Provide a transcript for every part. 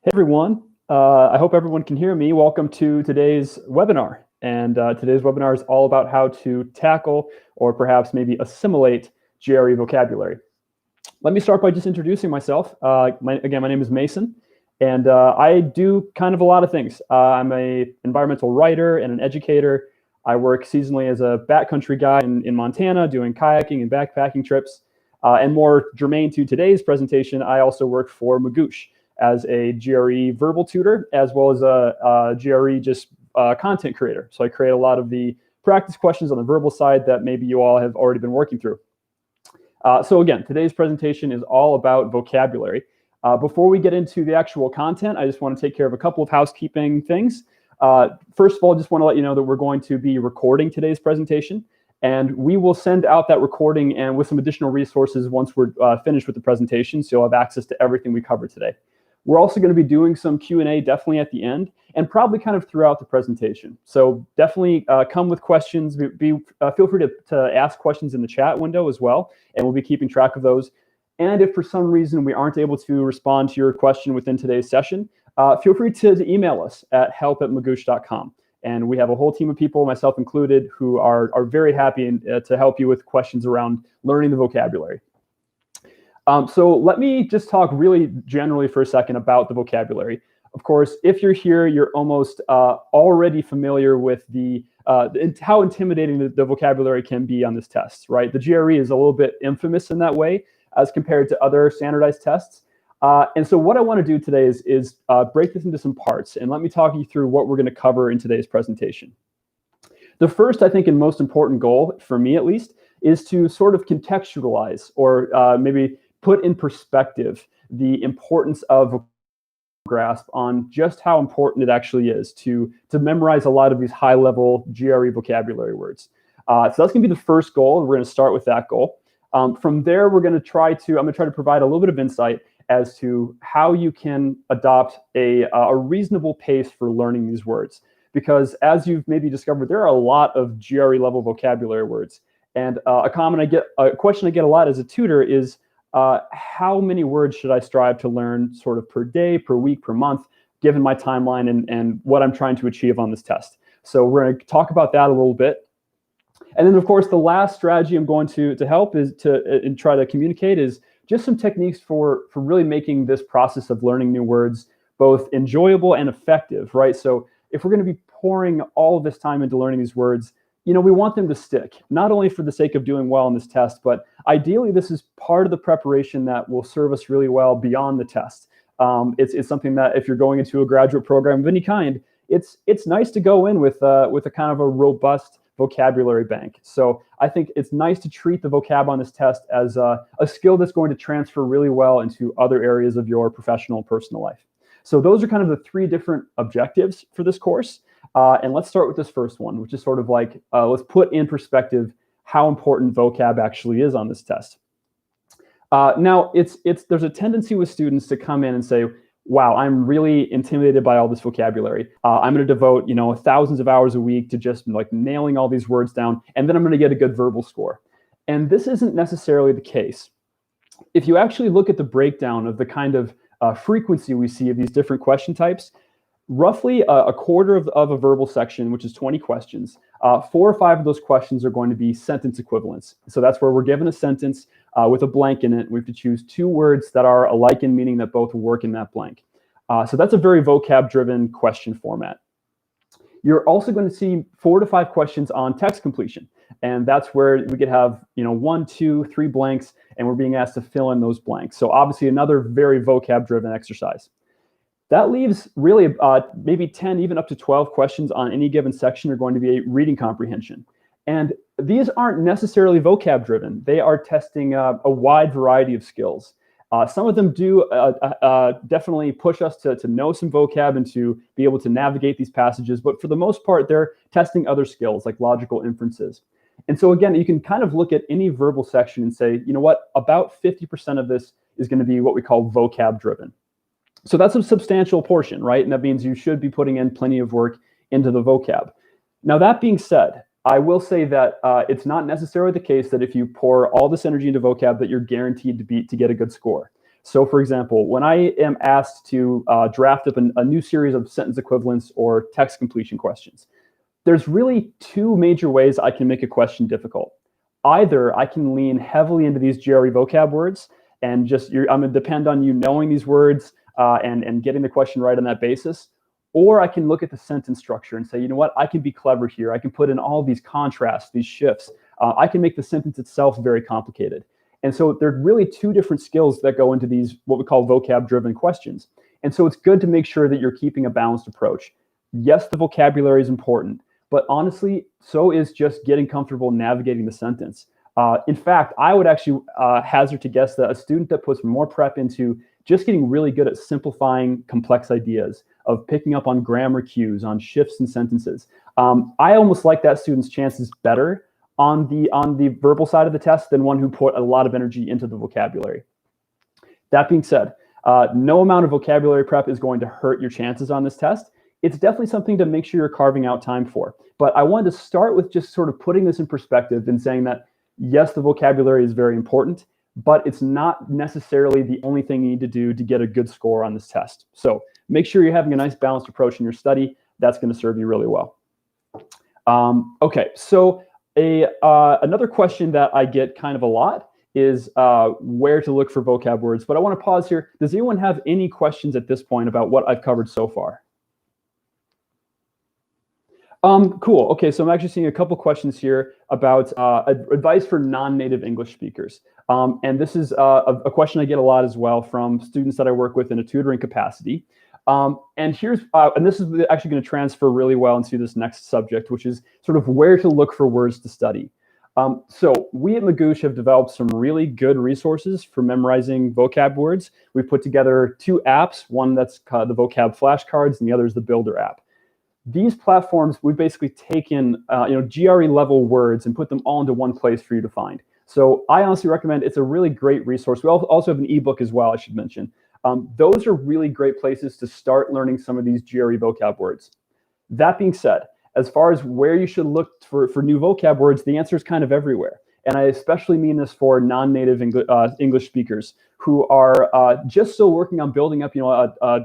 Hey everyone, I hope everyone can hear me. Welcome to today's webinar. And today's webinar is all about how to tackle or perhaps maybe assimilate GRE vocabulary. Let me start by just introducing myself. My name is Mason, and I do kind of a lot of things. I'm an environmental writer and an educator. I work seasonally as a backcountry guide in Montana, doing kayaking and backpacking trips. And more germane to today's presentation, I also work for Magoosh as a GRE verbal tutor, as well as a GRE content creator. So I create a lot of the practice questions on the verbal side that maybe you all have already been working through. So again, today's presentation is all about vocabulary. Before we get into the actual content, I just want to take care of a couple of housekeeping things. First of all, I just want to let you know that we're going to be recording today's presentation, and we will send out that recording and with some additional resources once we're finished with the presentation, so you'll have access to everything we covered today. We're also going to be doing some Q&A definitely at the end and probably kind of throughout the presentation. So definitely come with questions. Feel free to ask questions in the chat window as well, and we'll be keeping track of those. And if for some reason we aren't able to respond to your question within today's session, feel free to email us at help@magoosh.com. And we have a whole team of people, myself included, who are very happy to help you with questions around learning the vocabulary. So let me just talk really generally for a second about the vocabulary. Of course, if you're here, you're almost already familiar with how intimidating the vocabulary can be on this test, right? The GRE is a little bit infamous in that way as compared to other standardized tests. And so what I want to do today is break this into some parts, and let me talk you through what we're going to cover in today's presentation. The first, I think, and most important goal, for me at least, is to sort of contextualize or maybe put in perspective the importance of grasp on just how important it actually is to memorize a lot of these high-level GRE vocabulary words. So that's going to be the first goal, and we're going to start with that goal. From there, I'm going to try to provide a little bit of insight as to how you can adopt a reasonable pace for learning these words. Because as you've maybe discovered, there are a lot of GRE level vocabulary words. And a question I get a lot as a tutor is, how many words should I strive to learn sort of per day, per week, per month, given my timeline and what I'm trying to achieve on this test? So we're going to talk about that a little bit. And then, of course, the last strategy I'm going to help is and try to communicate is just some techniques for really making this process of learning new words both enjoyable and effective, right? So if we're going to be pouring all of this time into learning these words, we want them to stick, not only for the sake of doing well in this test, but ideally this is part of the preparation that will serve us really well beyond the test. It's something that if you're going into a graduate program of any kind, it's nice to go in with a kind of a robust vocabulary bank. So I think it's nice to treat the vocab on this test as a skill that's going to transfer really well into other areas of your professional and personal life. So those are kind of the three different objectives for this course. And let's start with this first one, which is sort of like, let's put in perspective how important vocab actually is on this test. Now, there's a tendency with students to come in and say, wow, I'm really intimidated by all this vocabulary. I'm going to devote, thousands of hours a week to just like nailing all these words down, and then I'm going to get a good verbal score. And this isn't necessarily the case. If you actually look at the breakdown of the kind of frequency we see of these different question types, roughly a quarter of a verbal section, which is 20 questions, 4 or 5 of those questions are going to be sentence equivalents. So that's where we're given a sentence with a blank in it. We have to choose 2 words that are alike in meaning that both work in that blank. So that's a very vocab-driven question format. You're also going to see 4 to 5 questions on text completion. And that's where we could have 1, 2, 3 blanks, and we're being asked to fill in those blanks. So obviously another very vocab-driven exercise. That leaves really maybe 10, even up to 12 questions on any given section are going to be reading comprehension. And these aren't necessarily vocab driven. They are testing a wide variety of skills. Some of them do definitely push us to know some vocab and to be able to navigate these passages. But for the most part, they're testing other skills like logical inferences. And so again, you can kind of look at any verbal section and say, you know what, about 50% of this is going to be what we call vocab driven. So that's a substantial portion, right? And that means you should be putting in plenty of work into the vocab. Now, that being said, I will say that it's not necessarily the case that if you pour all this energy into vocab that you're guaranteed to get a good score. So for example, when I am asked to draft up a new series of sentence equivalence or text completion questions, there's really two major ways I can make a question difficult. Either I can lean heavily into these GRE vocab words and I'm gonna depend on you knowing these words and getting the question right on that basis. Or I can look at the sentence structure and say, you know what, I can be clever here. I can put in all these contrasts, these shifts. I can make the sentence itself very complicated. And so there are really two different skills that go into these, what we call vocab-driven questions. And so it's good to make sure that you're keeping a balanced approach. Yes, the vocabulary is important, but honestly, so is just getting comfortable navigating the sentence. In fact, I would actually hazard to guess that a student that puts more prep into just getting really good at simplifying complex ideas, of picking up on grammar cues, on shifts in sentences, I almost like that student's chances better on the verbal side of the test than one who put a lot of energy into the vocabulary. That being said, no amount of vocabulary prep is going to hurt your chances on this test. It's definitely something to make sure you're carving out time for. But I wanted to start with just sort of putting this in perspective and saying that, yes, the vocabulary is very important, but it's not necessarily the only thing you need to do to get a good score on this test. So make sure you're having a nice balanced approach in your study. That's going to serve you really well. Okay, so another question that I get kind of a lot is where to look for vocab words. But I want to pause here. Does anyone have any questions at this point about what I've covered so far? Cool. Okay, so I'm actually seeing a couple questions here about advice for non-native English speakers. And this is a question I get a lot as well from students that I work with in a tutoring capacity. And this is actually going to transfer really well into this next subject, which is sort of where to look for words to study. So we at Magoosh have developed some really good resources for memorizing vocab words. We've put together two apps, one that's the vocab flashcards and the other is the Builder app. These platforms, we've basically taken GRE level words and put them all into one place for you to find. So I honestly recommend it's a really great resource. We also have an ebook as well, I should mention. Those are really great places to start learning some of these GRE vocab words. That being said, as far as where you should look for new vocab words, the answer is kind of everywhere. And I especially mean this for non-native English speakers who are just still working on building up,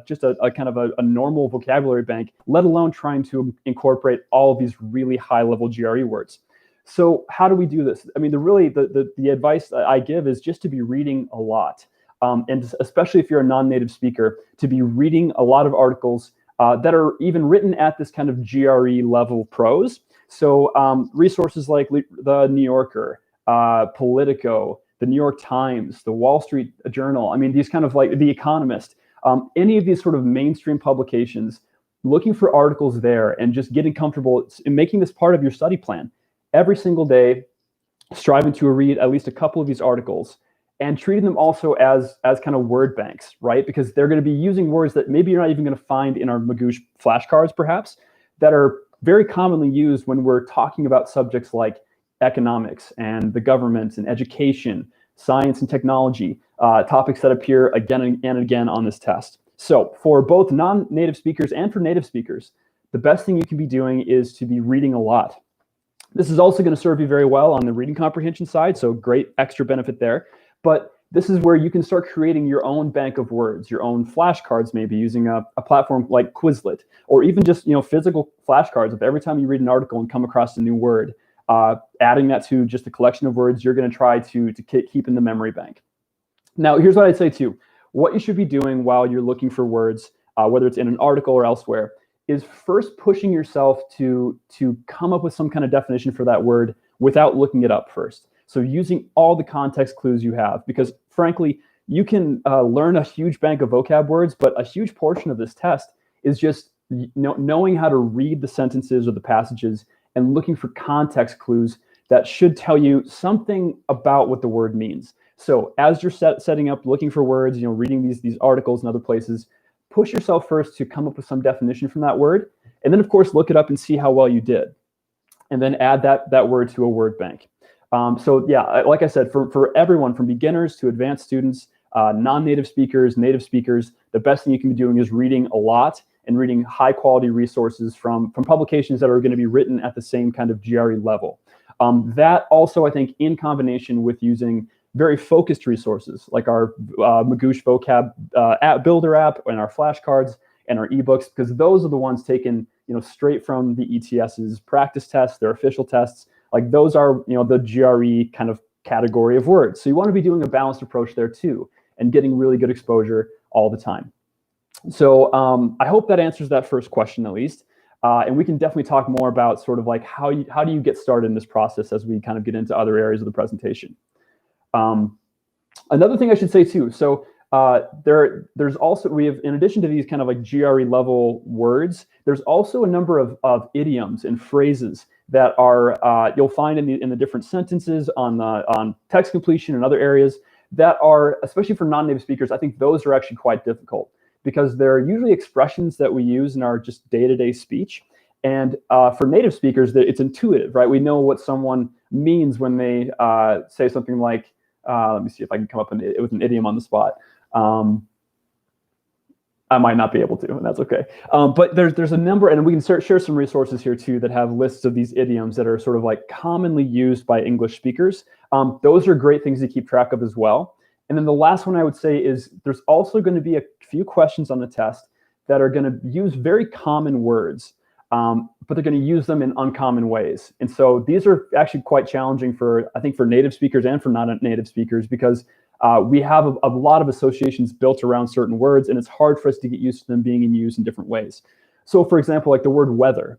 just a kind of a normal vocabulary bank, let alone trying to incorporate all of these really high-level GRE words. So how do we do this? I mean, the advice I give is just to be reading a lot. And especially if you're a non-native speaker, to be reading a lot of articles that are even written at this kind of GRE level prose. So resources like the New Yorker, Politico, the New York Times, the Wall Street Journal, I mean, these kind of like The Economist, any of these sort of mainstream publications, looking for articles there and just getting comfortable in making this part of your study plan. Every single day, striving to read at least a couple of these articles and treating them also as kind of word banks, right? Because they're going to be using words that maybe you're not even going to find in our Magoosh flashcards, perhaps, that are very commonly used when we're talking about subjects like economics and the government and education, science and technology, topics that appear again and again on this test. So for both non-native speakers and for native speakers, the best thing you can be doing is to be reading a lot. This is also going to serve you very well on the reading comprehension side, so great extra benefit there. But this is where you can start creating your own bank of words, your own flashcards, maybe using a platform like Quizlet, or even just physical flashcards of every time you read an article and come across a new word, adding that to just a collection of words you're going to try to keep in the memory bank. Now, here's what I'd say too. What you should be doing while you're looking for words, whether it's in an article or elsewhere, is first pushing yourself to come up with some kind of definition for that word without looking it up first. So using all the context clues you have, because frankly, you can learn a huge bank of vocab words, but a huge portion of this test is just knowing how to read the sentences or the passages and looking for context clues that should tell you something about what the word means. So as you're setting up, looking for words, reading these articles and other places, push yourself first to come up with some definition from that word, and then of course look it up and see how well you did, and then add that word to a word bank. So yeah, like I said, for everyone from beginners to advanced students, non-native speakers, native speakers, the best thing you can be doing is reading a lot and reading high quality resources from publications that are going to be written at the same kind of GRE level. That also, I think, in combination with using very focused resources like our Magoosh Vocab app builder app and our flashcards and our ebooks, because those are the ones taken straight from the ETS's practice tests, their official tests. Like those are the GRE kind of category of words. So you want to be doing a balanced approach there too, and getting really good exposure all the time. So I hope that answers that first question at least. And we can definitely talk more about sort of like how do you get started in this process as we kind of get into other areas of the presentation. Another thing I should say too, so there's also, we have, in addition to these kind of like GRE level words, there's also a number of idioms and phrases that are you'll find in the different sentences on text completion and other areas that are, especially for non-native speakers, I think those are actually quite difficult, because they're usually expressions that we use in our just day-to-day speech. And for native speakers, it's intuitive, right? We know what someone means when they say something like, let me see if I can come up with an idiom on the spot. I might not be able to, and that's okay. But there's a number, and we can share some resources here too that have lists of these idioms that are sort of like commonly used by English speakers. Those are great things to keep track of as well. And then the last one I would say is there's also going to be a few questions on the test that are going to use very common words, but they're going to use them in uncommon ways. And so these are actually quite challenging I think for native speakers and for non-native speakers, because we have a lot of associations built around certain words, and it's hard for us to get used to them being used in different ways. So for example, like the word weather,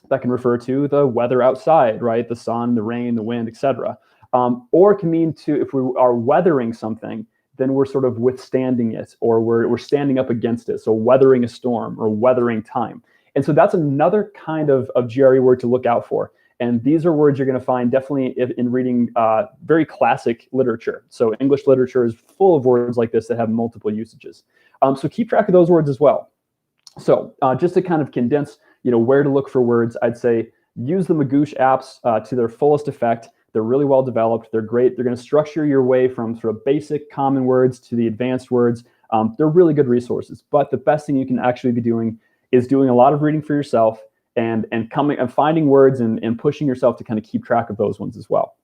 that can refer to the weather outside, right? The sun, the rain, the wind, etc. Or it can mean to, if we are weathering something, then we're sort of withstanding it, or we're standing up against it. So weathering a storm or weathering time. And so that's another kind of GRE word to look out for. And these are words you're going to find definitely in reading very classic literature. So English literature is full of words like this that have multiple usages. So keep track of those words as well. So just to kind of condense, where to look for words, I'd say use the Magoosh apps to their fullest effect. They're really well developed. They're great. They're going to structure your way from sort of basic common words to the advanced words. They're really good resources. But the best thing you can actually be doing is doing a lot of reading for yourself and finding words and pushing yourself to kind of keep track of those ones as well.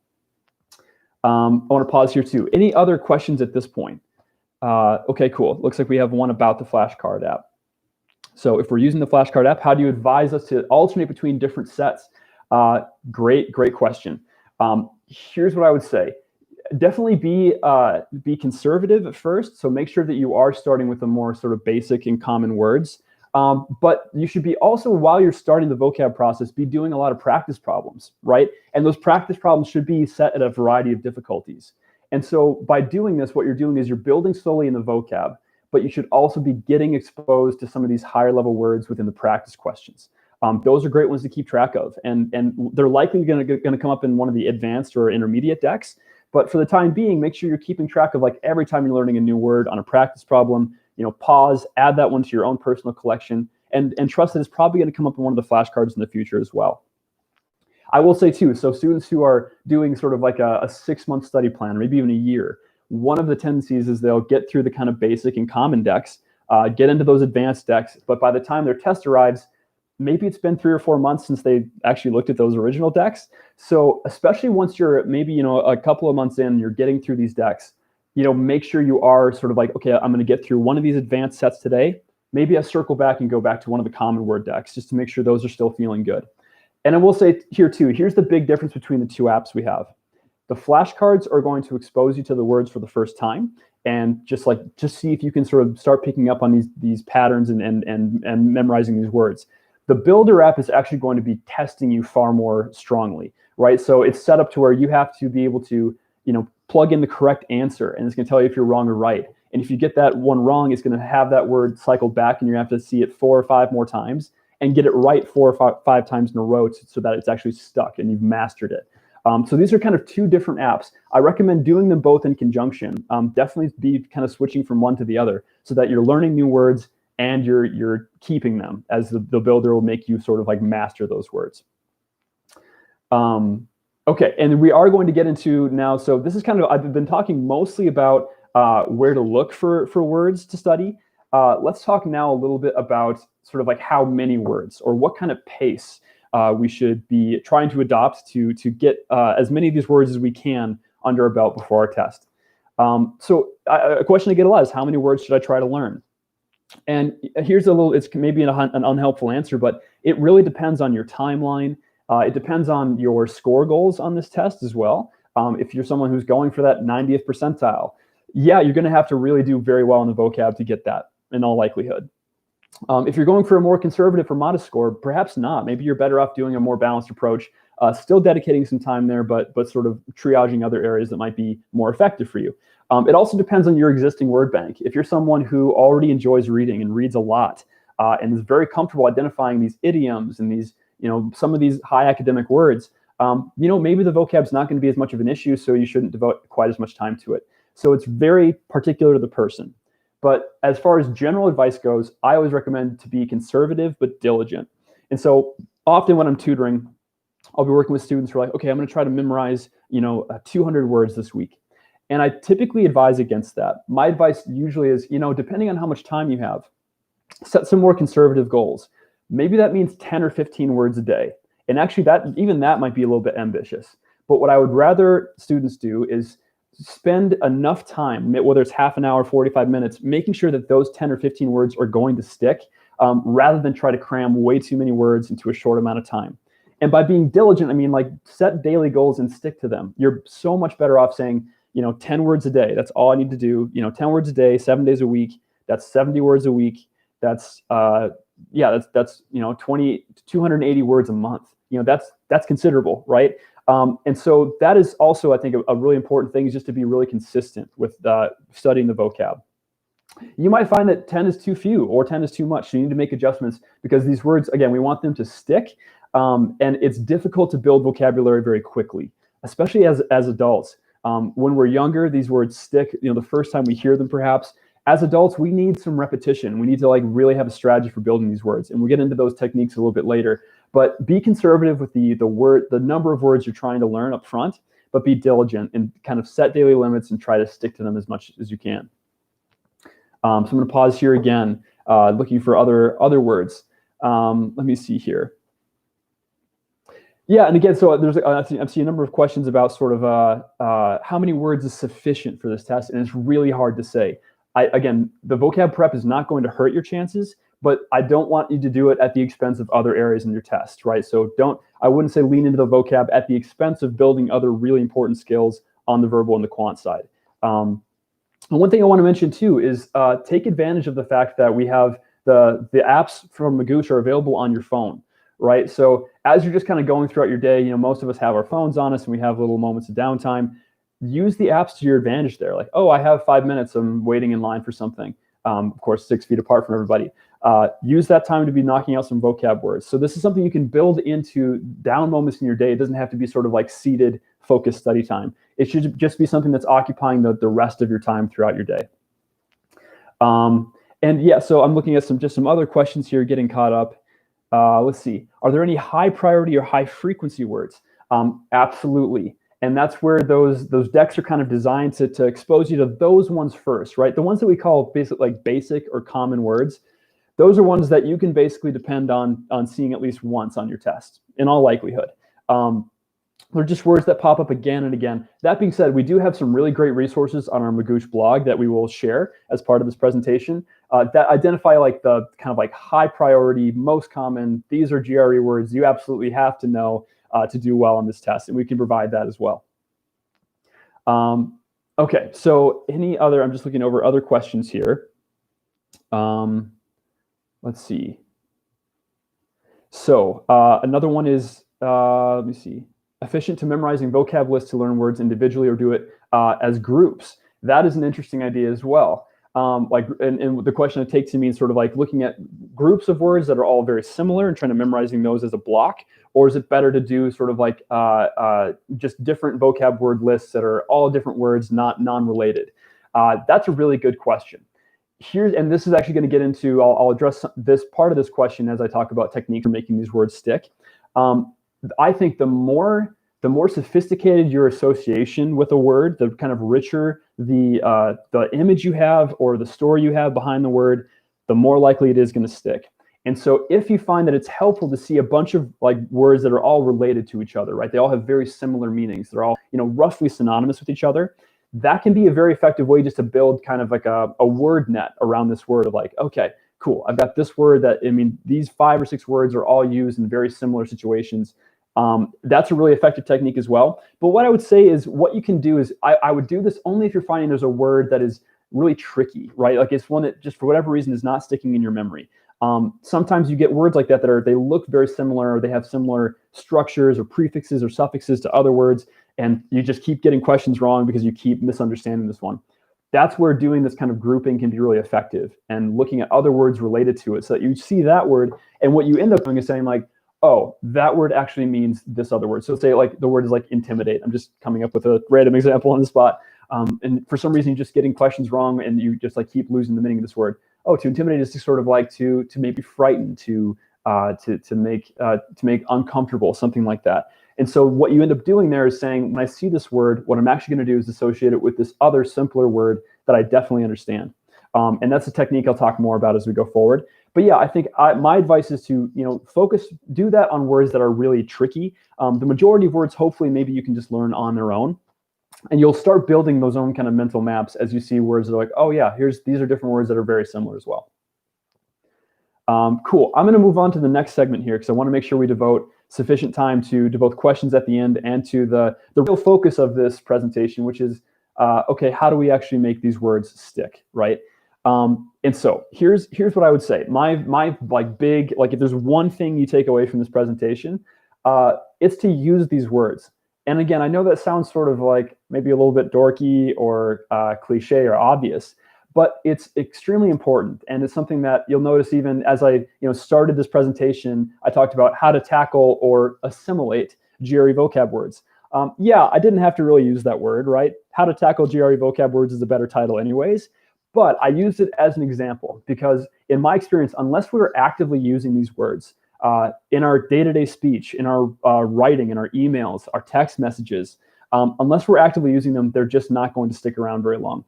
I want to pause here too. Any other questions at this point? Okay, cool. Looks like we have one about the flashcard app. So if we're using the flashcard app, how do you advise us to alternate between different sets? Great question. Here's what I would say. Definitely be conservative at first. So make sure that you are starting with the more sort of basic and common words. But you should be also, while you're starting the vocab process, be doing a lot of practice problems, right? And those practice problems should be set at a variety of difficulties. And so by doing this, what you're doing is you're building slowly in the vocab, but you should also be getting exposed to some of these higher level words within the practice questions. Those are great ones to keep track of. And they're likely going to come up in one of the advanced or intermediate decks. But for the time being, make sure you're keeping track of, like, every time you're learning a new word on a practice problem, pause, add that one to your own personal collection, and trust that it's probably going to come up in one of the flashcards in the future as well. I will say too, so students who are doing sort of like a 6-month study plan, or maybe even a year, one of the tendencies is they'll get through the kind of basic and common decks, get into those advanced decks, but by the time their test arrives, maybe it's been 3 or 4 months since they actually looked at those original decks. So especially once you're maybe, a couple of months in, you're getting through these decks, make sure you are sort of like, okay, I'm going to get through one of these advanced sets today. Maybe I circle back and go back to one of the common word decks just to make sure those are still feeling good. And I will say here too, here's the big difference between the two apps we have. The flashcards are going to expose you to the words for the first time, and just see if you can sort of start picking up on these patterns and memorizing these words. The Builder app is actually going to be testing you far more strongly, right? So it's set up to where you have to be able to, plug in the correct answer, and it's going to tell you if you're wrong or right. And if you get that one wrong, it's going to have that word cycled back, and you're going to have to see it 4 or 5 more times and get it right 4 or 5 times in a row so that it's actually stuck and you've mastered it. So these are kind of 2 different apps. I recommend doing them both in conjunction. Definitely be kind of switching from one to the other so that you're learning new words and you're keeping them, as the Builder will make you sort of like master those words. Okay, and we are going to get into now, so this is kind of, I've been talking mostly about where to look for words to study. Let's talk now a little bit about sort of like how many words, or what kind of pace we should be trying to adopt to get as many of these words as we can under our belt before our test. So a question I get a lot is, how many words should I try to learn? And here's it's maybe an unhelpful answer, but it really depends on your timeline. It depends on your score goals on this test as well. If you're someone who's going for that 90th percentile, yeah, you're going to have to really do very well in the vocab to get that in all likelihood. If you're going for a more conservative or modest score, perhaps not. Maybe you're better off doing a more balanced approach, still dedicating some time there, but sort of triaging other areas that might be more effective for you. It also depends on your existing word bank. If you're someone who already enjoys reading and reads a lot and is very comfortable identifying these idioms and these, some of these high academic words, maybe the vocab's not going to be as much of an issue, so you shouldn't devote quite as much time to it. So it's very particular to the person. But as far as general advice goes, I always recommend to be conservative but diligent. And so often when I'm tutoring, I'll be working with students who are like, okay, I'm going to try to memorize, 200 words this week. And I typically advise against that. My advice usually is, depending on how much time you have, set some more conservative goals. Maybe that means 10 or 15 words a day. And actually even that might be a little bit ambitious. But what I would rather students do is spend enough time, whether it's half an hour, 45 minutes, making sure that those 10 or 15 words are going to stick, rather than try to cram way too many words into a short amount of time. And by being diligent, I mean like set daily goals and stick to them. You're so much better off saying, 10 words a day. That's all I need to do. 10 words a day, 7 days a week. That's 70 words a week. That's 280 words a month. That's considerable, right? And so that is also, I think, a really important thing, is just to be really consistent with studying the vocab. You might find that 10 is too few or 10 is too much. So you need to make adjustments, because these words, again, we want them to stick. And it's difficult to build vocabulary very quickly, especially as adults. When we're younger, these words stick, the first time we hear them perhaps. As adults, we need some repetition. We need to really have a strategy for building these words. And we'll get into those techniques a little bit later. But be conservative with the number of words you're trying to learn up front, but be diligent and kind of set daily limits and try to stick to them as much as you can. So I'm going to pause here again, looking for other words. Let me see here. Yeah, and again, so I see a number of questions about sort of how many words is sufficient for this test, and it's really hard to say. Again, the vocab prep is not going to hurt your chances, but I don't want you to do it at the expense of other areas in your test, right? So I wouldn't say lean into the vocab at the expense of building other really important skills on the verbal and the quant side. And one thing I want to mention too is take advantage of the fact that we have the apps from Magoosh are available on your phone, right? So as you're just kind of going throughout your day, most of us have our phones on us and we have little moments of downtime. Use the apps to your advantage there. Like, oh, I have 5 minutes. I'm waiting in line for something. Of course, 6 feet apart from everybody. Use that time to be knocking out some vocab words. So this is something you can build into down moments in your day. It doesn't have to be sort of like seated, focused study time. It should just be something that's occupying the rest of your time throughout your day. And yeah, so I'm looking at some other questions here, getting caught up. Let's see. Are there any high priority or high frequency words? Absolutely. And that's where those decks are kind of designed to expose you to those ones first, right? The ones that we call basic or common words. Those are ones that you can basically depend on seeing at least once on your test, in all likelihood. They're just words that pop up again and again. That being said, we do have some really great resources on our Magoosh blog that we will share as part of this presentation that identify the kind of high priority, most common, these are GRE words you absolutely have to know to do well on this test, and we can provide that as well. Okay, so I'm just looking over other questions here. Let's see. So another one is, let me see, efficient to memorizing vocab lists to learn words individually or do it as groups. That is an interesting idea as well. And the question it takes to mean sort of looking at groups of words that are all very similar and trying to memorizing those as a block, or is it better to do sort of just different vocab word lists that are all different words, not non-related? That's a really good question. And this is actually going to get into, I'll address this part of this question as I talk about techniques for making these words stick. I think the more sophisticated your association with a word, the kind of richer the image you have or the story you have behind the word, the more likely it is going to stick. And so if you find that it's helpful to see a bunch of like words that are all related to each other, right? They all have very similar meanings. They're all, roughly synonymous with each other. That can be a very effective way just to build kind of like a word net around this word of like, okay, cool. I've got this word that, these 5 or 6 words are all used in very similar situations. That's a really effective technique as well. But what I would say is what you can do is I would do this only if you're finding there's a word that is really tricky, right? Like it's one that just for whatever reason is not sticking in your memory. Sometimes you get words like that they look very similar, or they have similar structures or prefixes or suffixes to other words, and you just keep getting questions wrong because you keep misunderstanding this one. That's where doing this kind of grouping can be really effective, and looking at other words related to it so that you see that word, and what you end up doing is saying like, oh, that word actually means this other word. So say like the word is like intimidate. I'm just coming up with a random example on the spot. And for some reason, you're just getting questions wrong, and you just like keep losing the meaning of this word. Oh, to intimidate is to sort of like to maybe frighten, to make uncomfortable, something like that. And so what you end up doing there is saying, when I see this word, what I'm actually going to do is associate it with this other simpler word that I definitely understand. And that's a technique I'll talk more about as we go forward. But yeah, I think my advice is to do that on words that are really tricky. The majority of words, hopefully, maybe you can just learn on their own. And you'll start building those own kind of mental maps as you see words that are like, oh yeah, these are different words that are very similar as well. Cool. I'm going to move on to the next segment here because I want to make sure we devote sufficient time to both questions at the end and to the real focus of this presentation, which is, okay, how do we actually make these words stick, right? And so here's what I would say. My like big, like if there's one thing you take away from this presentation, it's to use these words. And again, I know that sounds sort of like maybe a little bit dorky or cliche or obvious, but it's extremely important. And it's something that you'll notice even as I started this presentation, I talked about how to tackle or assimilate GRE vocab words. Yeah, I didn't have to really use that word, right? How to tackle GRE vocab words is a better title anyways. But I used it as an example because in my experience, unless we were actively using these words, in our day-to-day speech, in our writing, in our emails, our text messages, unless we're actively using them, they're just not going to stick around very long.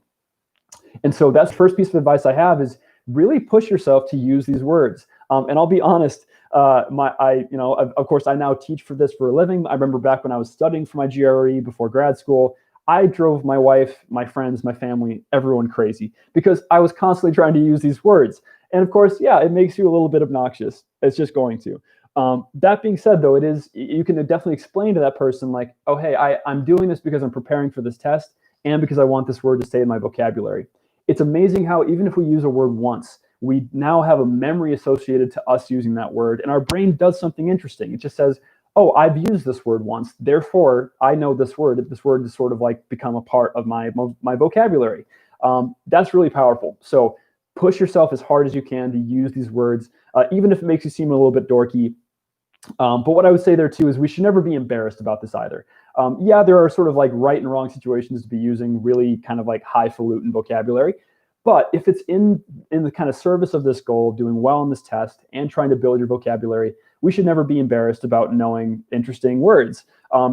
And so that's the first piece of advice I have is really push yourself to use these words. And I'll be honest, of course, I now teach for this for a living. I remember back when I was studying for my GRE before grad school, I drove my wife, my friends, my family, everyone crazy because I was constantly trying to use these words. And of course, yeah, it makes you a little bit obnoxious. It's just going to. That being said, though, you can definitely explain to that person like, oh, hey, I'm doing this because I'm preparing for this test and because I want this word to stay in my vocabulary. It's amazing how even if we use a word once, we now have a memory associated to us using that word. And our brain does something interesting. It just says, oh, I've used this word once. Therefore, I know this word. This word has sort of like become a part of my vocabulary. That's really powerful. So push yourself as hard as you can to use these words, even if it makes you seem a little bit dorky. But what I would say there too is we should never be embarrassed about this either. Yeah, there are sort of like right and wrong situations to be using really kind of like highfalutin vocabulary. But if it's in the kind of service of this goal, doing well in this test and trying to build your vocabulary, we should never be embarrassed about knowing interesting words.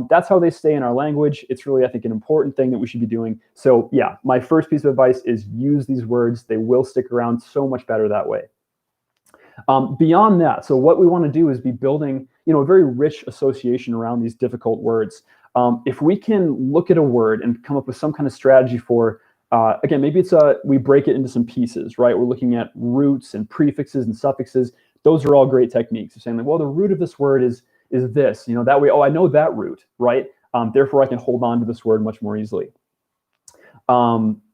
That's how they stay in our language. It's really, I think, an important thing that we should be doing. So yeah, my first piece of advice is use these words. They will stick around so much better that way. Beyond that, so what we want to do is be building, a very rich association around these difficult words. If we can look at a word and come up with some kind of strategy for, again, maybe we break it into some pieces, right? We're looking at roots and prefixes and suffixes. Those are all great techniques of saying like, well, the root of this word is this, that way, oh, I know that root, right? Therefore, I can hold on to this word much more easily.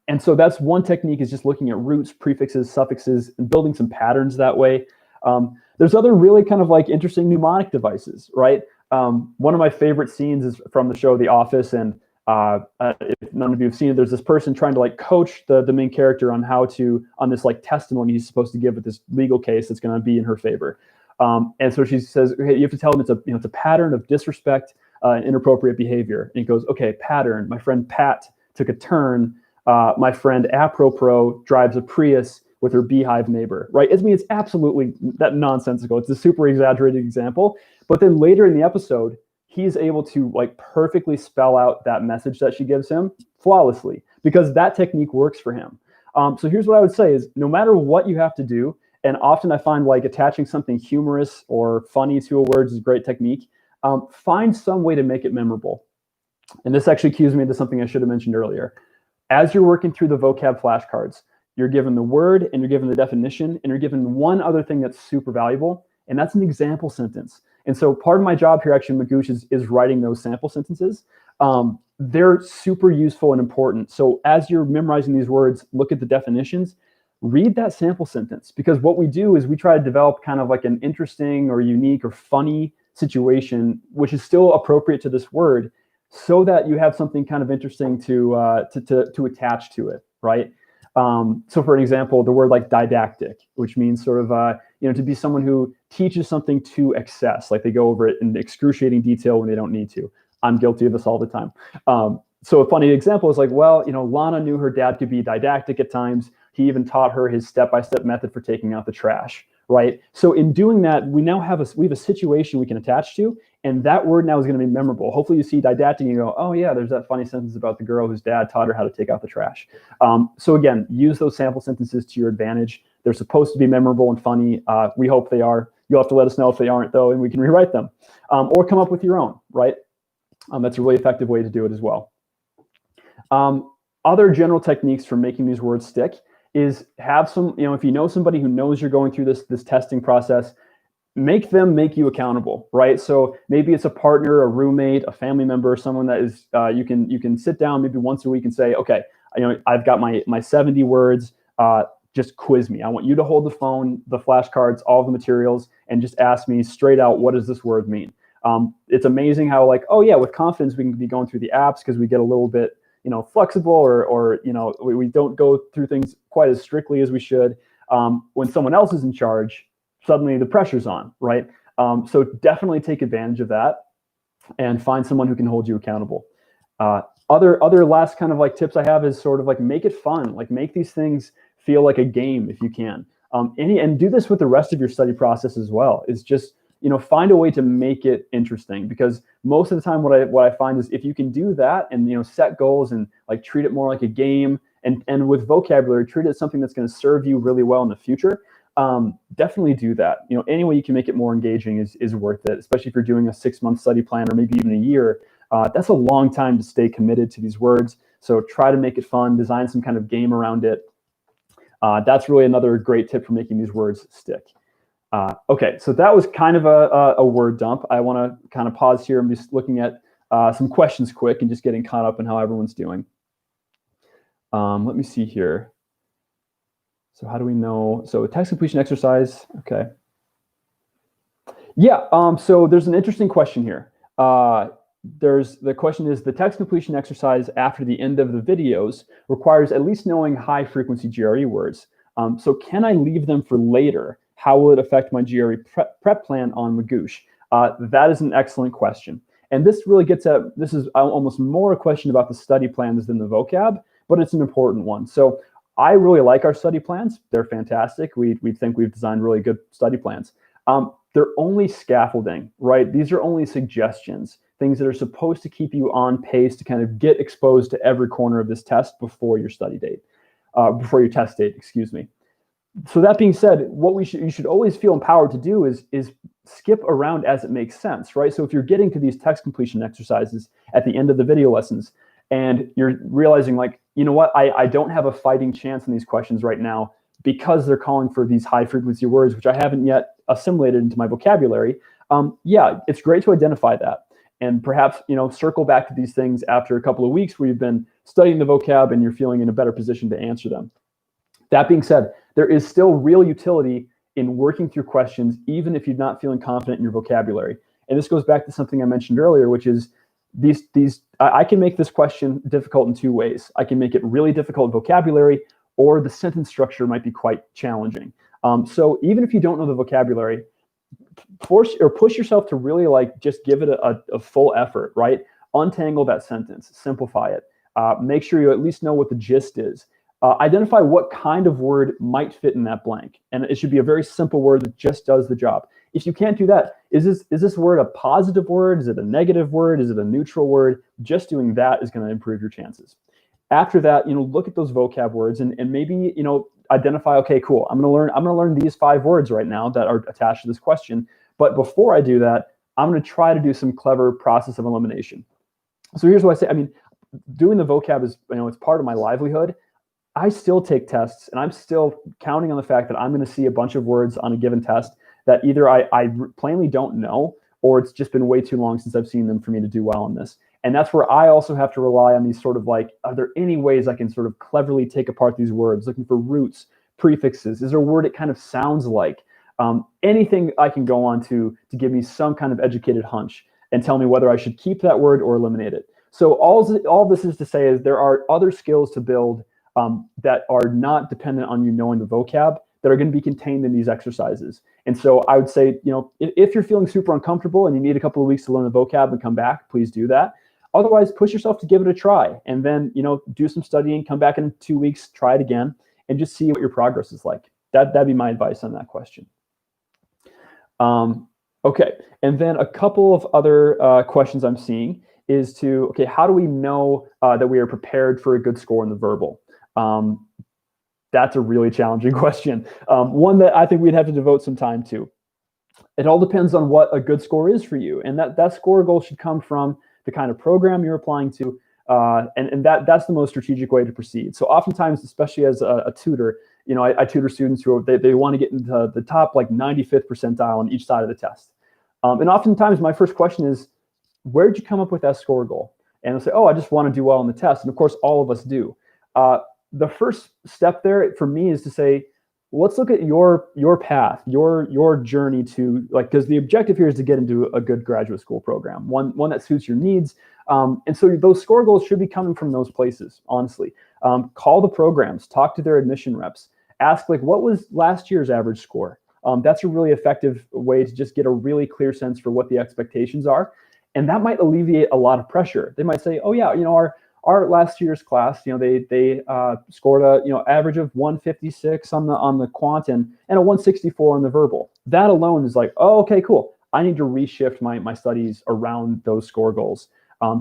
And so that's one technique, is just looking at roots, prefixes, suffixes, and building some patterns that way. There's other really kind of like interesting mnemonic devices, right? One of my favorite scenes is from the show The Office, and if none of you have seen it, there's this person trying to like coach the main character on on this like testimony he's supposed to give with this legal case that's going to be in her favor. And so she says, okay, you have to tell him it's a pattern of disrespect and inappropriate behavior. And he goes, okay, pattern. My friend Pat took a turn. My friend Apropro drives a Prius with her beehive neighbor, right? It's absolutely that nonsensical. It's a super exaggerated example. But then later in the episode, he's able to like perfectly spell out that message that she gives him flawlessly because that technique works for him. So here's what I would say is no matter what you have to do, And often I find like attaching something humorous or funny to a word is a great technique. Find some way to make it memorable. And this actually cues me into something I should have mentioned earlier. As you're working through the vocab flashcards, you're given the word and you're given the definition and you're given one other thing that's super valuable, and that's an example sentence. And so part of my job here actually, Magoosh, is writing those sample sentences. They're super useful and important. So as you're memorizing these words, look at the definitions, read that sample sentence, because what we do is we try to develop kind of like an interesting or unique or funny situation, which is still appropriate to this word, so that you have something kind of interesting to attach to it, right? So for an example, the word like didactic, which means sort of, to be someone who teaches something to excess, like they go over it in excruciating detail when they don't need to. I'm guilty of this all the time. So a funny example is like, well, Lana knew her dad could be didactic at times. He even taught her his step-by-step method for taking out the trash, right? So in doing that, we have a situation we can attach to, and that word now is going to be memorable. Hopefully you see didactic and you go, oh yeah, there's that funny sentence about the girl whose dad taught her how to take out the trash. So again, use those sample sentences to your advantage. They're supposed to be memorable and funny. We hope they are. You'll have to let us know if they aren't though, and we can rewrite them. Or come up with your own, right? That's a really effective way to do it as well. Other general techniques for making these words stick is have some, if you know somebody who knows you're going through this testing process, make them make you accountable, right? So maybe it's a partner, a roommate, a family member, someone that is, you can sit down maybe once a week and say, okay, I've got my 70 words, just quiz me. I want you to hold the phone, the flashcards, all the materials, and just ask me straight out, what does this word mean? It's amazing how like, oh yeah, with confidence, we can be going through the apps because we get a little bit, flexible or we don't go through things quite as strictly as we should. When someone else is in charge, suddenly the pressure's on, right? So definitely take advantage of that and find someone who can hold you accountable. Other last kind of like tips I have is sort of like make it fun, like make these things feel like a game if you can. And do this with the rest of your study process as well. Is just find a way to make it interesting, because most of the time what I find is if you can do that and set goals and like treat it more like a game, and with vocabulary treat it as something that's going to serve you really well in the future, definitely do that. Any way you can make it more engaging is worth it, especially if you're doing a 6-month study plan or maybe even a year. That's a long time to stay committed to these words. So try to make it fun, design some kind of game around it. That's really another great tip for making these words stick. Okay, so that was kind of a word dump. I want to kind of pause here and just looking at some questions quick and just getting caught up in how everyone's doing. Let me see here. So how do we know? So text completion exercise, okay. Yeah, so there's an interesting question here. The question is, the text completion exercise after the end of the videos requires at least knowing high frequency GRE words. So can I leave them for later? How will it affect my GRE prep plan on Magoosh? That is an excellent question. And this really gets at, this is almost more a question about the study plans than the vocab, but it's an important one. So I really like our study plans. They're fantastic. We think we've designed really good study plans. They're only scaffolding, right? These are only suggestions, things that are supposed to keep you on pace to kind of get exposed to every corner of this test before your study date, before your test date, excuse me. So that being said, what you should always feel empowered to do is skip around as it makes sense, right? So if you're getting to these text completion exercises at the end of the video lessons and you're realizing like, you know what, I don't have a fighting chance in these questions right now because they're calling for these high frequency words, which I haven't yet assimilated into my vocabulary. Yeah, it's great to identify that. And perhaps, circle back to these things after a couple of weeks where you've been studying the vocab and you're feeling in a better position to answer them. That being said, there is still real utility in working through questions, even if you're not feeling confident in your vocabulary. And this goes back to something I mentioned earlier, which is I can make this question difficult in two ways. I can make it really difficult vocabulary, or the sentence structure might be quite challenging. So even if you don't know the vocabulary, push yourself to really like just give it a full effort, right? Untangle that sentence, simplify it. Make sure you at least know what the gist is. Identify what kind of word might fit in that blank. And it should be a very simple word that just does the job. If you can't do that, is this word a positive word? Is it a negative word? Is it a neutral word? Just doing that is going to improve your chances. After that, look at those vocab words and maybe, identify, okay, cool, I'm going to learn these 5 words right now that are attached to this question. But before I do that, I'm going to try to do some clever process of elimination. So here's what I say. I mean, doing the vocab is, it's part of my livelihood. I still take tests, and I'm still counting on the fact that I'm going to see a bunch of words on a given test that either I plainly don't know, or it's just been way too long since I've seen them for me to do well on this. And that's where I also have to rely on these sort of like, are there any ways I can sort of cleverly take apart these words, looking for roots, prefixes? Is there a word it kind of sounds like? Anything I can go on to give me some kind of educated hunch and tell me whether I should keep that word or eliminate it. So all this is to say is there are other skills to build that are not dependent on you knowing the vocab that are going to be contained in these exercises. And so I would say, if you're feeling super uncomfortable and you need a couple of weeks to learn the vocab and come back, please do that. Otherwise, push yourself to give it a try, and then, do some studying, come back in 2 weeks, try it again, and just see what your progress is like. That'd be my advice on that question. Okay, and then a couple of other questions I'm seeing is okay, how do we know that we are prepared for a good score in the verbal? That's a really challenging question. One that I think we'd have to devote some time to. It all depends on what a good score is for you, and that score goal should come from the kind of program you're applying to, and that's the most strategic way to proceed. So oftentimes, especially as a tutor, I tutor students who they want to get into the top like 95th percentile on each side of the test. And oftentimes my first question is, where did you come up with that score goal? And they'll say, oh, I just want to do well on the test. And of course, all of us do. The first step there for me is to say, let's look at your path, your journey to, like, because the objective here is to get into a good graduate school program, one that suits your needs. And so those score goals should be coming from those places, honestly. Call the programs, talk to their admission reps, ask, like, what was last year's average score? That's a really effective way to just get a really clear sense for what the expectations are. And that might alleviate a lot of pressure. They might say, oh yeah, our last year's class, they scored a average of 156 on the quant and a 164 on the verbal. That alone is like, oh, okay, cool. I need to reshift my studies around those score goals.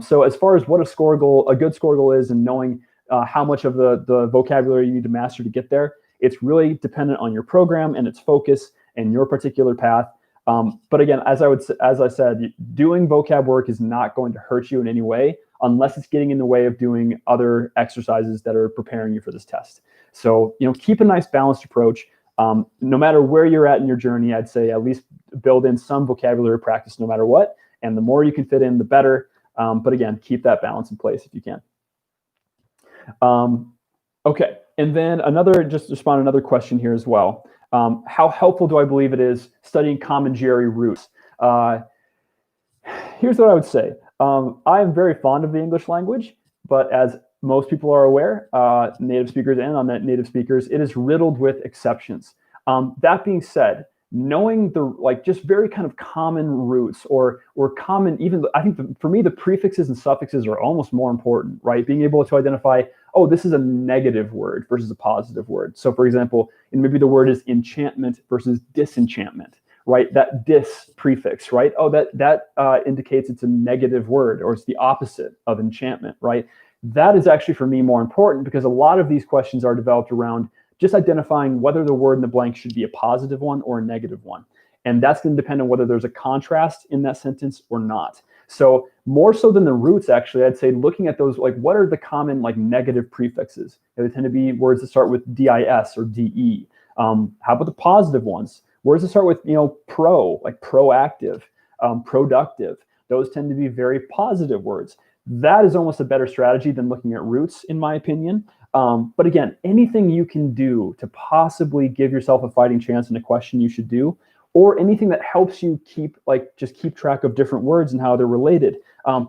So as far as what a good score goal is, and knowing how much of the vocabulary you need to master to get there, it's really dependent on your program and its focus and your particular path. But again, as I said, doing vocab work is not going to hurt you in any way unless it's getting in the way of doing other exercises that are preparing you for this test. So, keep a nice balanced approach. No matter where you're at in your journey, I'd say at least build in some vocabulary practice no matter what. And the more you can fit in, the better. But again, keep that balance in place if you can. Okay, and then just respond to another question here as well. How helpful do I believe it is studying common GRE roots? Here's what I would say. I am very fond of the English language, but as most people are aware, native speakers and non-native speakers, it is riddled with exceptions. That being said, knowing just very kind of common roots or common, even I think for me, the prefixes and suffixes are almost more important, right? Being able to identify, oh, this is a negative word versus a positive word. So for example, maybe the word is enchantment versus disenchantment, right? That dis prefix, right? Oh, that indicates it's a negative word, or it's the opposite of enchantment, right? That is actually for me more important, because a lot of these questions are developed around just identifying whether the word in the blank should be a positive one or a negative one. And that's going to depend on whether there's a contrast in that sentence or not. So more so than the roots, actually, I'd say looking at those, like, what are the common negative prefixes? They tend to be words that start with DIS or DE. How about the positive ones? Words that start with, pro, like proactive, productive. Those tend to be very positive words. That is almost a better strategy than looking at roots, in my opinion. But again, anything you can do to possibly give yourself a fighting chance in a question, you should do, or anything that helps you keep track of different words and how they're related.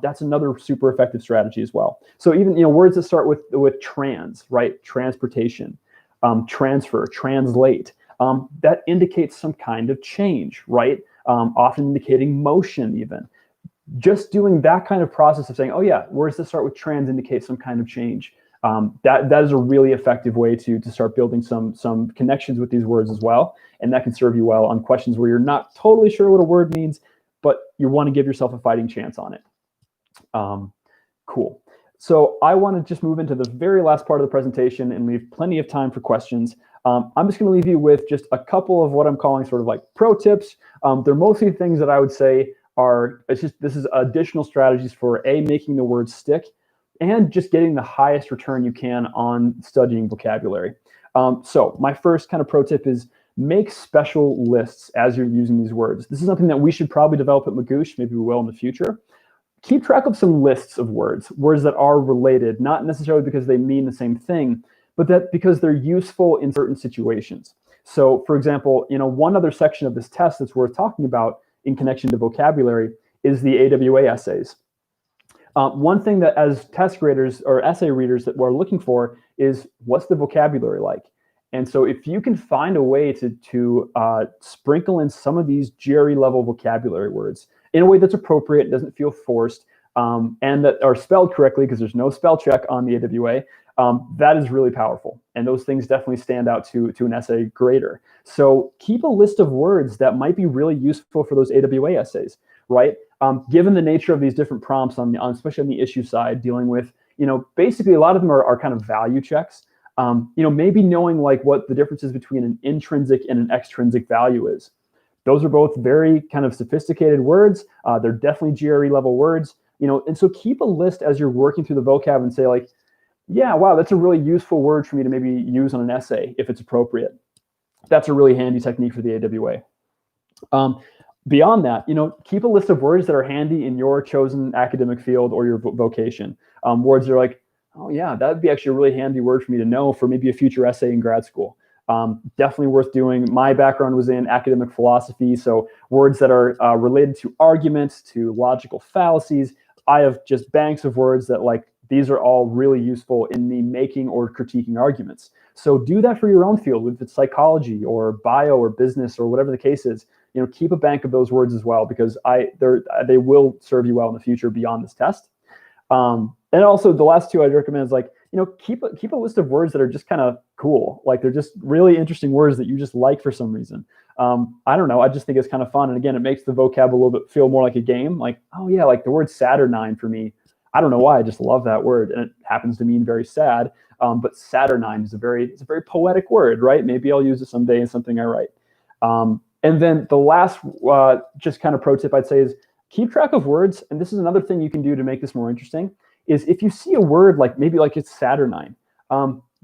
That's another super effective strategy as well. So even, words that start with trans, right? Transportation, transfer, translate, that indicates some kind of change, right? Often indicating motion even. Just doing that kind of process of saying, oh yeah, words that start with trans indicate some kind of change. That is a really effective way to start building some connections with these words as well. And that can serve you well on questions where you're not totally sure what a word means, but you want to give yourself a fighting chance on it. Cool. So I want to just move into the very last part of the presentation and leave plenty of time for questions. I'm just going to leave you with just a couple of what I'm calling sort of like pro tips. They're mostly things that I would say are, this is additional strategies for making the words stick and just getting the highest return you can on studying vocabulary. So my first kind of pro tip is make special lists as you're using these words. This is something that we should probably develop at Magoosh. Maybe we will in the future. Keep track of some lists of words that are related, not necessarily because they mean the same thing, but that because they're useful in certain situations. So for example, one other section of this test that's worth talking about in connection to vocabulary is the AWA essays. One thing that as test graders or essay readers that we're looking for is what's the vocabulary like? And so if you can find a way to sprinkle in some of these GRE level vocabulary words in a way that's appropriate, doesn't feel forced, and that are spelled correctly because there's no spell check on the AWA, that is really powerful. And those things definitely stand out to an essay grader. So keep a list of words that might be really useful for those AWA essays, right? Given the nature of these different prompts, especially on the issue side, dealing with, basically a lot of them are kind of value checks. Maybe knowing like what the difference is between an intrinsic and an extrinsic value is. Those are both very kind of sophisticated words. They're definitely GRE level words, and so keep a list as you're working through the vocab and say like, yeah, wow, that's a really useful word for me to maybe use on an essay if it's appropriate. That's a really handy technique for the AWA. Beyond that, keep a list of words that are handy in your chosen academic field or your vocation. Words that are like, oh yeah, that'd be actually a really handy word for me to know for maybe a future essay in grad school. Definitely worth doing. My background was in academic philosophy, so words that are related to arguments, to logical fallacies. I have just banks of words that like, these are all really useful in me making or critiquing arguments. So do that for your own field, if it's psychology or bio or business or whatever the case is. Keep a bank of those words as well, because they will serve you well in the future beyond this test. And also the last two I'd recommend is like, keep a list of words that are just kind of cool. Like they're just really interesting words that you just like for some reason. I don't know. I just think it's kind of fun. And again, it makes the vocab a little bit feel more like a game. Like, oh yeah, like the word saturnine for me. I don't know why, I just love that word. And it happens to mean very sad. But saturnine is a very poetic word, right? Maybe I'll use it someday in something I write. And then the last just kind of pro tip I'd say is keep track of words. And this is another thing you can do to make this more interesting, is if you see a word like maybe like it's saturnine,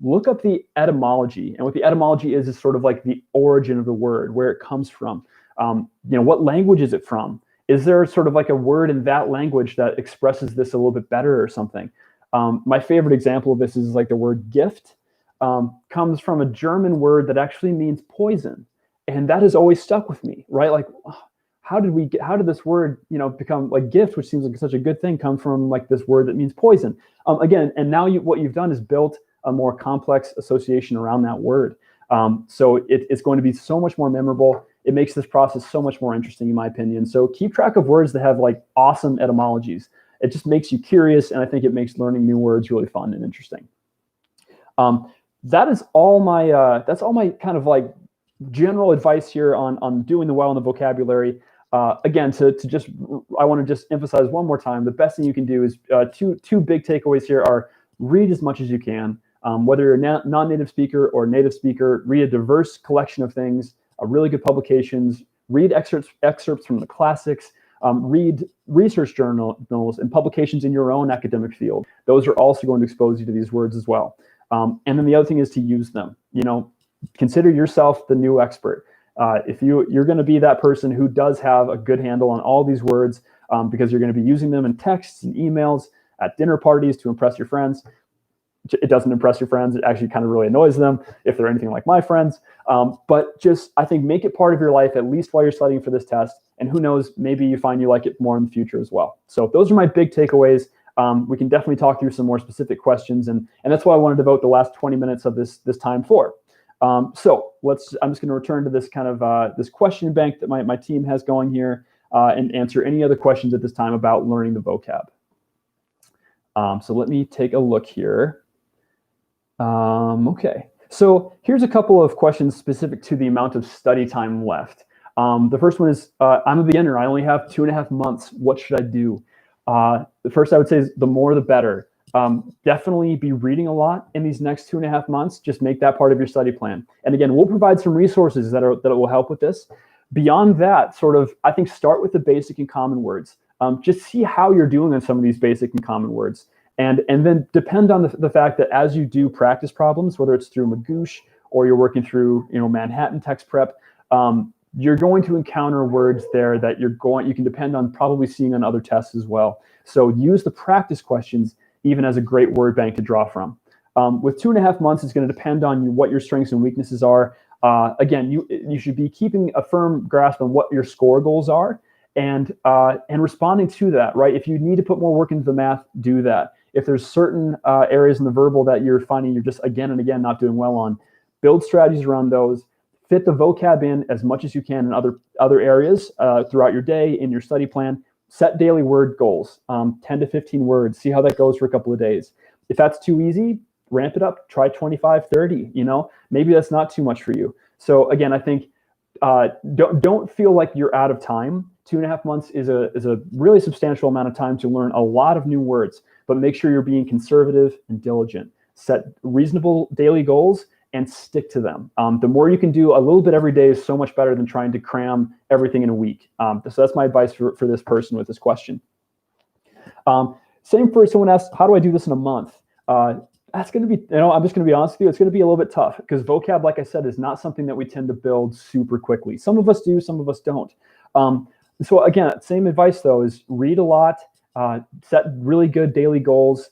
look up the etymology. And what the etymology is sort of like the origin of the word, where it comes from. What language is it from? Is there sort of like a word in that language that expresses this a little bit better or something? My favorite example of this is like the word gift comes from a German word that actually means poison. And that has always stuck with me, right? Like, how did this word, become like gift, which seems like such a good thing, come from like this word that means poison? Again, and now what you've done is built a more complex association around that word. So it's going to be so much more memorable. It makes this process so much more interesting, in my opinion. So keep track of words that have like awesome etymologies. It just makes you curious, and I think it makes learning new words really fun and interesting. That's all my kind of like general advice here on doing well in the vocabulary. Again, I want to just emphasize one more time, the best thing you can do is two big takeaways here are read as much as you can. Whether you're a non-native speaker or native speaker, read a diverse collection of things, really good publications, read excerpts from the classics, read research journals and publications in your own academic field. Those are also going to expose you to these words as well. And then the other thing is to use them. Consider yourself the new expert. If you're going to be that person who does have a good handle on all these words, because you're going to be using them in texts and emails, at dinner parties to impress your friends. It doesn't impress your friends. It actually kind of really annoys them if they're anything like my friends. But just, I think, make it part of your life, at least while you're studying for this test. And who knows, maybe you find you like it more in the future as well. So those are my big takeaways. We can definitely talk through some more specific questions. And that's why I wanted to devote the last 20 minutes of this time for. I'm just going to return to this kind of this question bank that my team has going here and answer any other questions at this time about learning the vocab. So let me take a look here. Okay, so here's a couple of questions specific to the amount of study time left. The first one is, I'm a beginner. I only have 2.5 months. What should I do? The first I would say is the more the better. Definitely be reading a lot in these next 2.5 months. Just make that part of your study plan. And again, we'll provide some resources that will help with this. Beyond that, sort of, I think start with the basic and common words. Just see how you're doing on some of these basic and common words. And then depend on the fact that as you do practice problems, whether it's through Magoosh or you're working through Manhattan text prep, you're going to encounter words there that you can depend on probably seeing on other tests as well. So use the practice questions even as a great word bank to draw from. With 2.5 months, it's going to depend on what your strengths and weaknesses are. Again, you should be keeping a firm grasp on what your score goals are and responding to that, right? If you need to put more work into the math, do that. If there's certain areas in the verbal that you're finding you're just again and again not doing well on, build strategies around those. Fit the vocab in as much as you can in other areas throughout your day in your study plan. Set daily word goals, 10 to 15 words. See how that goes for a couple of days. If that's too easy, ramp it up. Try 25, 30. Maybe that's not too much for you. So again, I think don't feel like you're out of time. 2.5 months is a really substantial amount of time to learn a lot of new words, but make sure you're being conservative and diligent. Set reasonable daily goals and stick to them. The more you can do a little bit every day is so much better than trying to cram everything in a week. So that's my advice for this person with this question. Same for someone asked, how do I do this in a month? That's going to be, I'm just going to be honest with you, it's going to be a little bit tough because vocab, like I said, is not something that we tend to build super quickly. Some of us do, some of us don't. So again, same advice though, is read a lot, set really good daily goals,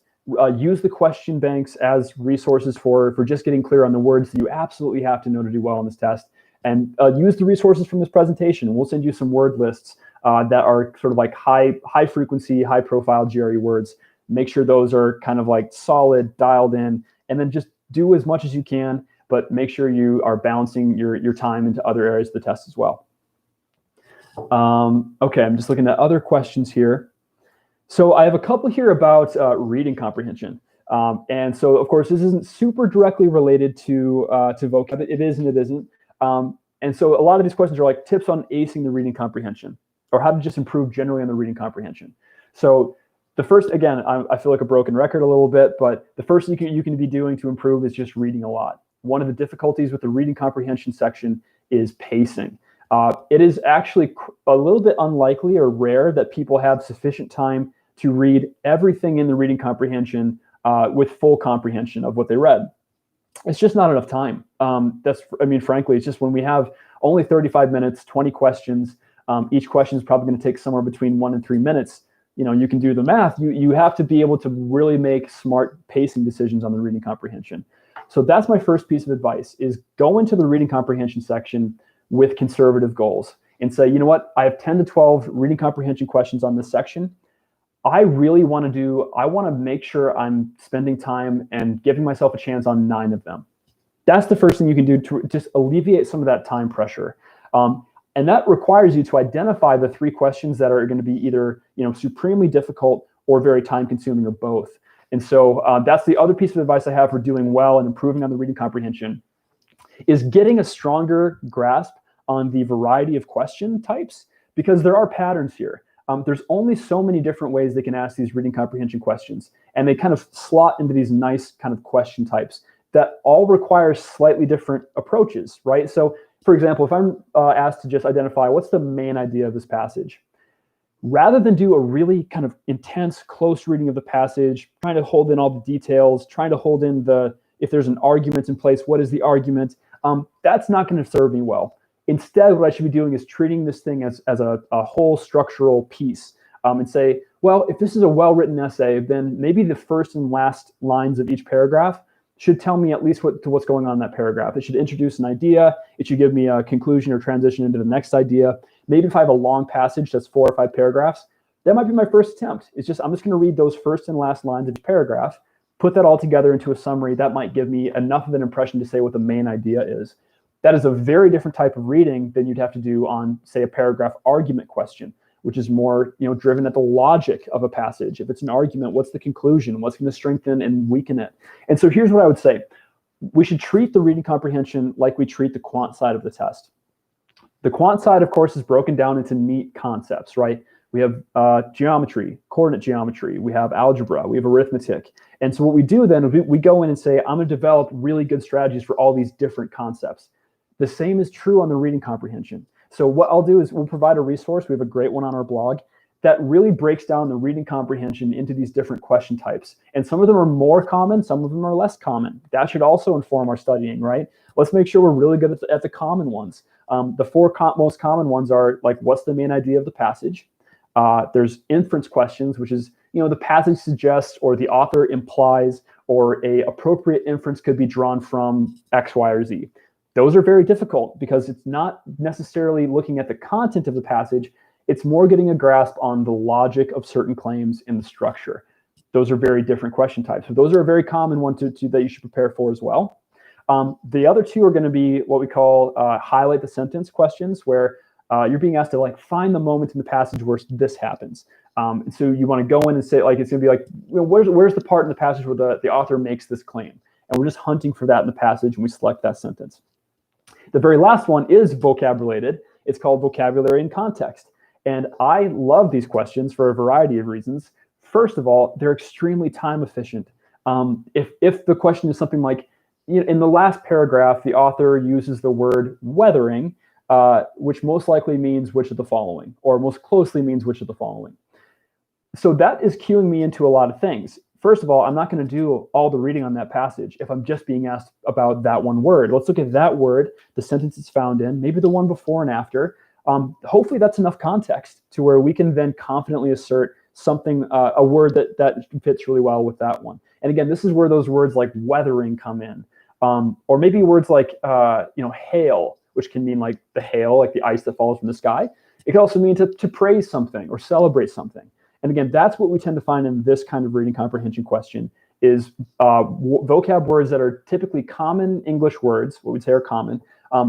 use the question banks as resources for just getting clear on the words that you absolutely have to know to do well on this test. And use the resources from this presentation. We'll send you some word lists that are sort of like high frequency, high profile GRE words. Make sure those are kind of like solid, dialed in, and then just do as much as you can, but make sure you are balancing your time into other areas of the test as well. Okay, I'm just looking at other questions here. So I have a couple here about reading comprehension. And so, of course, this isn't super directly related to vocab. It is and it isn't. And so a lot of these questions are like tips on acing the reading comprehension or how to just improve generally on the reading comprehension. So the first, again, I feel like a broken record a little bit, but the first thing you can be doing to improve is just reading a lot. One of the difficulties with the reading comprehension section is pacing. It is actually a little bit unlikely or rare that people have sufficient time to read everything in the reading comprehension with full comprehension of what they read. It's just not enough time. Frankly, it's just when we have only 35 minutes, 20 questions, each question is probably going to take somewhere between 1 and 3 minutes. You can do the math. You have to be able to really make smart pacing decisions on the reading comprehension. So that's my first piece of advice, is go into the reading comprehension section with conservative goals and say, you know what, I have 10 to 12 reading comprehension questions on this section. I want to make sure I'm spending time and giving myself a chance on 9 of them. That's the first thing you can do to just alleviate some of that time pressure. And that requires you to identify the 3 questions that are going to be either supremely difficult or very time consuming or both. And so that's the other piece of advice I have for doing well and improving on the reading comprehension, is getting a stronger grasp on the variety of question types, because there are patterns here. There's only so many different ways they can ask these reading comprehension questions, and they kind of slot into these nice kind of question types that all require slightly different approaches, right? So, for example, if I'm asked to just identify what's the main idea of this passage, rather than do a really kind of intense, close reading of the passage, trying to hold in all the details, trying to hold in if there's an argument in place, what is the argument? That's not going to serve me well. Instead, what I should be doing is treating this thing as a whole structural piece, and say, well, if this is a well-written essay, then maybe the first and last lines of each paragraph should tell me at least what's going on in that paragraph. It should introduce an idea. It should give me a conclusion or transition into the next idea. Maybe if I have a long passage that's 4 or 5 paragraphs, that might be my first attempt. I'm just going to read those first and last lines of each paragraph, put that all together into a summary. That might give me enough of an impression to say what the main idea is. That is a very different type of reading than you'd have to do on, say, a paragraph argument question, which is more driven at the logic of a passage. If it's an argument, what's the conclusion? What's going to strengthen and weaken it? And so here's what I would say. We should treat the reading comprehension like we treat the quant side of the test. The quant side, of course, is broken down into neat concepts, right? We have geometry, coordinate geometry. We have algebra. We have arithmetic. And so what we do then, we go in and say, I'm going to develop really good strategies for all these different concepts. The same is true on the reading comprehension. So what I'll do is we'll provide a resource. We have a great one on our blog that really breaks down the reading comprehension into these different question types. And some of them are more common, some of them are less common. That should also inform our studying, right? Let's make sure we're really good at the common ones. The four most common ones are like, what's the main idea of the passage? There's inference questions, which is, the passage suggests or the author implies or a appropriate inference could be drawn from X, Y, or Z. Those are very difficult because it's not necessarily looking at the content of the passage. It's more getting a grasp on the logic of certain claims in the structure. Those are very different question types. So those are a very common one that you should prepare for as well. The other two are going to be what we call highlight the sentence questions, where you're being asked to find the moment in the passage where this happens. And so you want to go in and say, it's going to be where's the part in the passage where the author makes this claim? And we're just hunting for that in the passage, and we select that sentence. The very last one is vocab related. It's called vocabulary in context. And I love these questions for a variety of reasons. First of all, they're extremely time efficient. If the question is something like, in the last paragraph, the author uses the word weathering, which most likely means which of the following, or most closely means which of the following. So that is cueing me into a lot of things. First of all, I'm not going to do all the reading on that passage if I'm just being asked about that one word. Let's look at that word, the sentence it's found in, maybe the one before and after. Hopefully that's enough context to where we can then confidently assert something, a word that fits really well with that one. And again, this is where those words like weathering come in. Or maybe words like, hail, which can mean like the hail, like the ice that falls from the sky. It can also mean to praise something or celebrate something. And again, that's what we tend to find in this kind of reading comprehension question is vocab words that are typically common English words, what we'd say are common,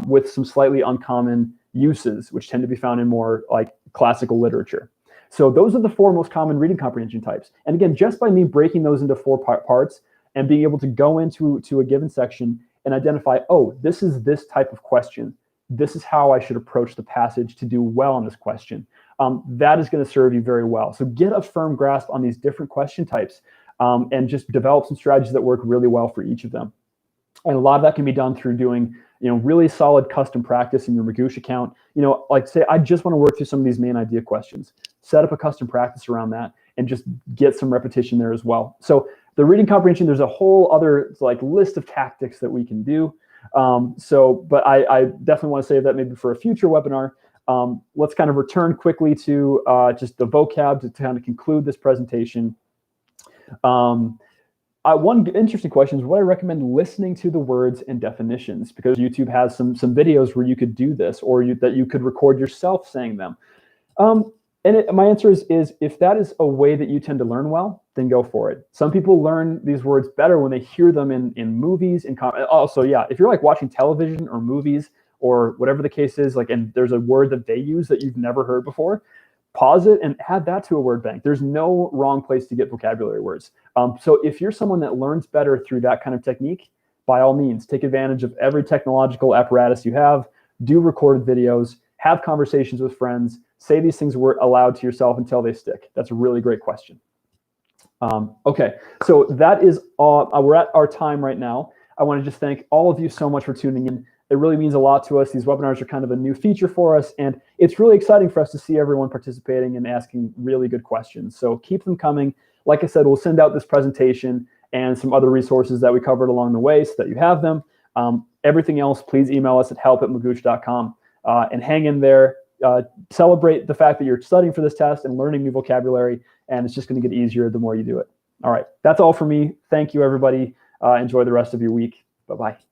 with some slightly uncommon uses, which tend to be found in more like classical literature. So those are the four most common reading comprehension types. And again, just by me breaking those into four parts and being able to go into a given section and identify, oh, this is this type of question. This is how I should approach the passage to do well on this question. That is going to serve you very well. So get a firm grasp on these different question types and just develop some strategies that work really well for each of them. And a lot of that can be done through doing, really solid custom practice in your Magoosh account. Like say, I just want to work through some of these main idea questions. Set up a custom practice around that and just get some repetition there as well. So the reading comprehension, there's a whole other list of tactics that we can do. But I definitely want to save that maybe for a future webinar. Let's kind of return quickly to just the vocab to kind of conclude this presentation. One interesting question is, would I recommend listening to the words and definitions? Because YouTube has some videos where you could do this, or that you could record yourself saying them. My answer is if that is a way that you tend to learn well, then go for it. Some people learn these words better when they hear them in movies. Also, yeah, if you're watching television or movies or whatever the case is, and there's a word that they use that you've never heard before, pause it and add that to a word bank. There's no wrong place to get vocabulary words. So if you're someone that learns better through that kind of technique, by all means, take advantage of every technological apparatus you have, do recorded videos, have conversations with friends, say these things aloud to yourself until they stick. That's a really great question. Okay, so that is all. We're at our time right now. I want to just thank all of you so much for tuning in. It really means a lot to us. These webinars are kind of a new feature for us, and it's really exciting for us to see everyone participating and asking really good questions. So keep them coming. Like I said, we'll send out this presentation and some other resources that we covered along the way so that you have them. Everything else, please email us at help@magoosh.com and hang in there. Celebrate the fact that you're studying for this test and learning new vocabulary, and it's just going to get easier the more you do it. All right, that's all for me. Thank you, everybody. Enjoy the rest of your week. Bye-bye.